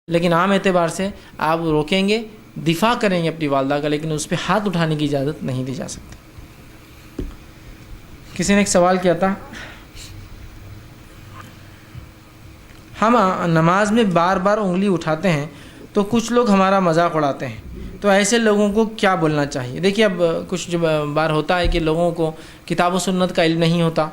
لیکن عام اعتبار سے آپ روکیں گے، دفاع کریں گے اپنی والدہ کا، لیکن اس پہ ہاتھ اٹھانے کی اجازت نہیں دی جا سکتی۔ کسی نے ایک سوال کیا تھا، ہم نماز میں بار بار انگلی اٹھاتے ہیں تو کچھ لوگ ہمارا مذاق اڑاتے ہیں، تو ایسے لوگوں کو کیا بولنا چاہیے؟ دیکھیے، اب کچھ جو بار ہوتا ہے کہ لوگوں کو کتاب و سنت کا علم نہیں ہوتا،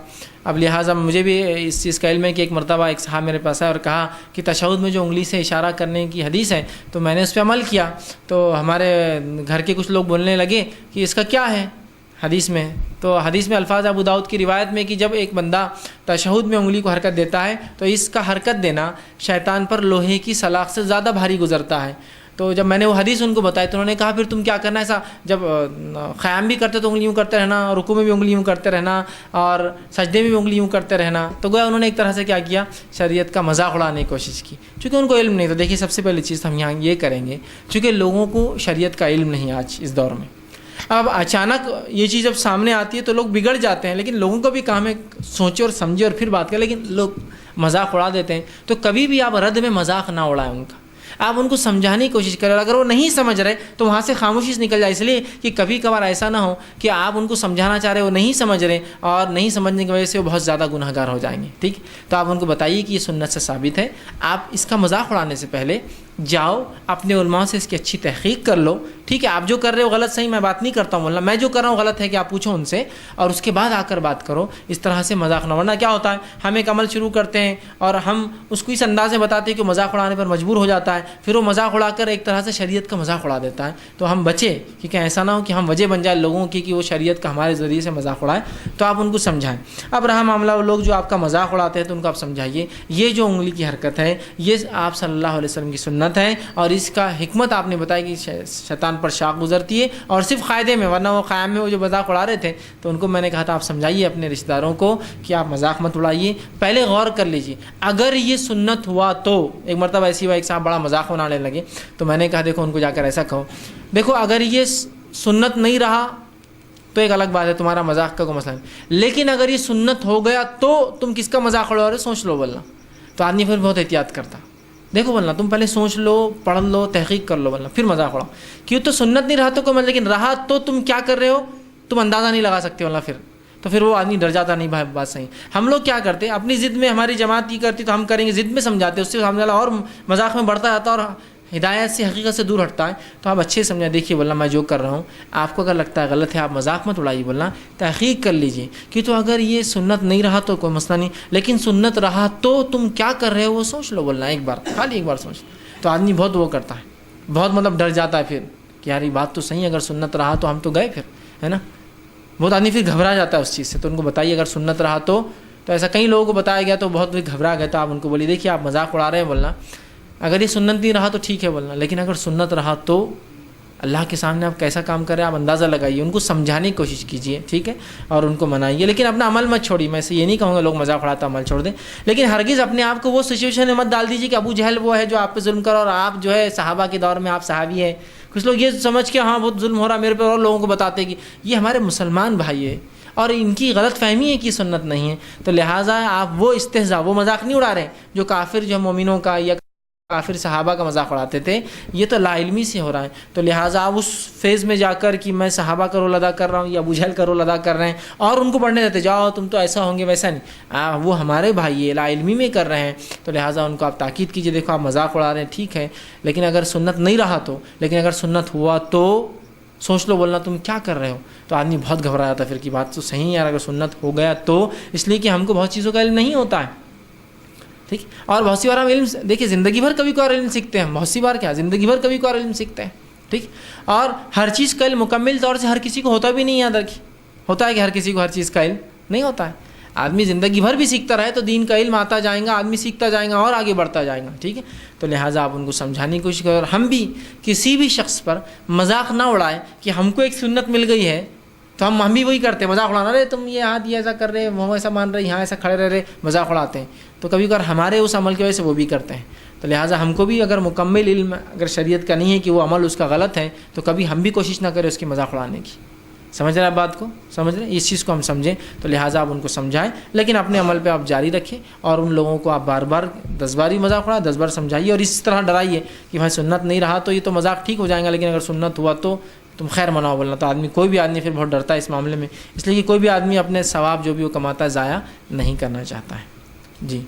اب لہٰذا مجھے بھی اس چیز کا علم ہے کہ ایک مرتبہ ایک صاحب میرے پاس آیا اور کہا کہ تشہد میں جو انگلی سے اشارہ کرنے کی حدیث ہے تو میں نے اس پہ عمل کیا، تو ہمارے گھر کے کچھ لوگ بولنے لگے کہ اس کا کیا ہے حدیث میں؟ تو حدیث میں الفاظ ابو داؤد کی روایت میں کہ جب ایک بندہ تشہد میں انگلی کو حرکت دیتا ہے تو اس کا حرکت دینا شیطان پر لوہے کی سلاخ سے زیادہ بھاری گزرتا ہے۔ تو جب میں نے وہ حدیث ان کو بتائی تو انہوں نے کہا پھر تم کیا کرنا، ایسا جب قیام بھی کرتے تو انگلی یوں کرتے رہنا، رکوع میں بھی انگلی یوں کرتے رہنا، اور سجدے میں بھی انگلی یوں کرتے رہنا، تو گویا انہوں نے ایک طرح سے کیا کیا، شریعت کا مذاق اڑانے کی کوشش کی، چونکہ ان کو علم نہیں۔ تو دیکھیے، سب سے پہلی چیز ہم یہاں یہ کریں گے، چونکہ لوگوں کو شریعت کا علم نہیں آج اس دور میں۔ اب اچانک یہ چیز جب سامنے آتی ہے تو لوگ بگڑ جاتے ہیں، لیکن لوگوں کو بھی کام ہے سوچے اور سمجھے اور پھر بات کریں، لیکن لوگ مذاق اڑا دیتے ہیں۔ تو کبھی بھی آپ رد میں مذاق نہ اڑائیں ان کا، آپ ان کو سمجھانے کی کوشش کریں، اگر وہ نہیں سمجھ رہے تو وہاں سے خاموشی سے نکل جائے، اس لیے کہ کبھی کبھار ایسا نہ ہو کہ آپ ان کو سمجھانا چاہ رہے وہ نہیں سمجھ رہے، اور نہیں سمجھنے کی وجہ سے وہ بہت زیادہ گناہ گار ہو جائیں گے، ٹھیک؟ تو آپ ان کو بتائیے کہ یہ سنت سے ثابت ہے، آپ اس کا مذاق اڑانے سے پہلے جاؤ اپنے علماء سے اس کی اچھی تحقیق کر لو، ٹھیک ہے؟ آپ جو کر رہے ہو غلط، صحیح میں بات نہیں کرتا ہوں بولنا، میں جو کر رہا ہوں غلط ہے کہ آپ پوچھو ان سے، اور اس کے بعد آ کر بات کرو، اس طرح سے مذاق نہ، ورنہ کیا ہوتا ہے ہم ایک عمل شروع کرتے ہیں اور ہم اس کو اس انداز میں بتاتے ہیں کہ مذاق اڑانے پر مجبور ہو جاتا ہے، پھر وہ مذاق اڑا کر ایک طرح سے شریعت کا مذاق اڑا دیتا ہے۔ تو ہم بچے کہ ایسا نہ ہو کہ ہم وجہ بن جائے لوگوں کی کہ وہ شریعت کا ہمارے ذریعے سے مذاق اڑائے، تو آپ ان کو سمجھائیں۔ اب رہا معاملہ وہ لوگ جو آپ کا مذاق اڑاتے ہیں تو ان کو آپ سمجھائیے یہ جو انگلی کی حرکت ہے یہ آپ صلی اللہ علیہ وسلم کی سنت ہے، اور اس کا حکمت آپ نے بتایا کہ شیطان پر شاخ گزرتی ہے، اور صرف قاعدے میں، ورنہ وہ قیام میں وہ جو مذاق اڑا رہے تھے تو ان کو میں نے کہا تھا آپ سمجھائیے اپنے رشتہ داروں کو کہ آپ مذاق مت اڑائیے، پہلے غور کر لیجیے اگر یہ سنت ہوا تو۔ ایک مرتبہ ایسی ہوا ایک صاحب بڑا مذاق بنانے لگے تو میں نے کہا دیکھو ان کو جا کر ایسا کہو، دیکھو اگر یہ سنت نہیں رہا تو ایک الگ بات ہے، تمہارا مذاق کا کوئی مسئلہ نہیں، لیکن اگر یہ سنت ہو گیا تو تم کس کا مذاق اڑا رہے، سوچ لو بولنا۔ تو آدمی پھر بہت احتیاط کرتا، دیکھو بولنا تم پہلے سوچ لو، پڑھ لو، تحقیق کر لو بولنا، پھر مذاق اڑاؤ، کیوں تو سنت نہیں رہا تو کوئی مطلب، لیکن رہا تو تم کیا کر رہے ہو تم اندازہ نہیں لگا سکتے بولنا، پھر وہ آدمی ڈر جاتا، نہیں بھائی بات صحیح۔ ہم لوگ کیا کرتے ہیں اپنی ضد میں، ہماری جماعت کی کرتی تو ہم کریں گے، ضد میں سمجھاتے، اس سے سامنے والا اور مذاق میں بڑھتا جاتا اور ہدایت سے، حقیقت سے دور ہٹتا ہے۔ تو آپ اچھے سمجھا، دیکھیے بولنا میں جو کر رہا ہوں آپ کو اگر لگتا ہے غلط ہے آپ مذاق مت اڑائیے بولنا، تحقیق کر لیجئے کہ تو اگر یہ سنت نہیں رہا تو کوئی مسئلہ نہیں، لیکن سنت رہا تو تم کیا کر رہے ہو وہ سوچ لو بولنا، ایک بار خالی ایک بار سوچ۔ تو آدمی بہت وہ کرتا ہے، بہت مطلب ڈر جاتا ہے پھر کہ یار یہ بات تو صحیح ہے، اگر سنت رہا تو ہم تو گئے پھر، ہے نا؟ بہت آدمی پھر گھبرا جاتا ہے اس چیز سے۔ تو ان کو بتائیے اگر سنت رہا تو ایسا کئی لوگوں کو بتایا گیا تو بہت گھبرا گئے، تو آپ ان کو بولیے دیکھیے آپ مذاق اڑا رہے ہیں بولنا، اگر یہ سنت نہیں رہا تو ٹھیک ہے بولنا، لیکن اگر سنت رہا تو اللہ کے سامنے آپ کیسا کام کریں آپ اندازہ لگائیے، ان کو سمجھانے کی کوشش کیجیے، ٹھیک ہے؟ اور ان کو منائیے، لیکن اپنا عمل مت چھوڑیے۔ میں سے یہ نہیں کہوں گا لوگ مذاق اڑاتا عمل چھوڑ دیں، لیکن ہرگز اپنے آپ کو وہ سچویشن میں مت ڈال دیجیے کہ ابو جہل وہ ہے جو آپ پہ ظلم کرو اور آپ جو ہے صحابہ کے دور میں آپ صحابی ہیں۔ کچھ لوگ یہ سمجھ کے ہاں بہت ظلم ہو رہا میرے پہ، اور لوگوں کو بتاتے کہ یہ ہمارے مسلمان بھائی ہے اور ان کی غلط فہمی ہے کہ سنت نہیں ہے، تو لہٰذا آپ وہ استہزاء، وہ مذاق نہیں اڑا رہے ہیں جو کافر جو مومنوں کا یا کافر صحابہ کا مذاق اڑاتے تھے، یہ تو لا علمی سے ہو رہا ہے۔ تو لہٰذا آپ اس فیز میں جا کر کہ میں صحابہ کا رول ادا کر رہا ہوں یا ابو جہل کا رول ادا کر رہے ہیں اور ان کو پڑھنے دیتے جاؤ تم تو ایسا ہوں گے ویسا نہیں، وہ ہمارے بھائی لا علمی میں کر رہے ہیں، تو لہٰذا ان کو آپ تاکید کیجیے دیکھو آپ مذاق اڑا رہے ہیں ٹھیک ہے، لیکن اگر سنت نہیں رہا تو، لیکن اگر سنت ہوا تو سوچ لو بولنا تم کیا کر رہے ہو۔ تو آدمی بہت گھبرایا تھا پھر کی بات تو صحیح ہے یار، اگر سنت ہو گیا تو، اس لیے کہ ہم کو بہت چیزوں کا علم نہیں ہوتا ہے، ٹھیک؟ اور بہت سی بار ہم علم دیکھیے زندگی بھر کبھی کوئی علم سیکھتے ہیں، بہت سی بار کیا زندگی بھر کبھی کوئی علم سیکھتے ہیں، ٹھیک؟ اور ہر چیز کا علم مکمل طور سے ہر کسی کو ہوتا بھی نہیں، یاد رکھیے ہوتا ہے کہ ہر کسی کو ہر چیز کا علم نہیں ہوتا ہے، آدمی زندگی بھر بھی سیکھتا رہے تو دین کا علم آتا جائے گا، آدمی سیکھتا جائے گا اور آگے بڑھتا جائے گا، ٹھیک ہے؟ تو لہٰذا آپ ان کو سمجھانے کی کوشش کریں، اور ہم بھی کسی بھی شخص پر مذاق نہ اڑائیں کہ ہم کو ایک سنت مل گئی ہے تو ہم بھی وہی کرتے ہیں، مذاق اڑانا، رہے تم یہ ہاتھ یہ ایسا کر رہے وہ ایسا مان رہے یہاں ایسا کھڑے رہ رہے، مذاق اڑاتے ہیں، تو کبھی کبھار ہمارے اس عمل کی وجہ سے وہ بھی کرتے ہیں۔ تو لہٰذا ہم کو بھی اگر مکمل علم اگر شریعت کا نہیں ہے کہ وہ عمل اس کا غلط ہے تو کبھی ہم بھی کوشش نہ کریں اس کی مذاق اڑانے کی، سمجھ رہے ہیں آپ بات کو؟ سمجھ رہے ہیں؟ اس چیز کو ہم سمجھیں تو لہٰذا آپ ان کو سمجھائیں، لیکن اپنے عمل پہ آپ جاری رکھیں اور ان لوگوں کو آپ بار بار 10 بار ہی مذاق اڑائیں، 10 بار سمجھائیے اور اس طرح ڈرائیے کہ بھائی سنت نہیں رہا تو یہ تو مذاق ٹھیک ہو جائیں گا، لیکن اگر سنت ہوا تو تم خیر مناؤ بولنا۔ تو آدمی، کوئی بھی آدمی پھر بہت ڈرتا ہے اس معاملے میں، اس لیے کہ کوئی بھی آدمی اپنے ثواب جو بھی وہ کماتا ہے ضائع نہیں کرنا چاہتا ہے۔ جی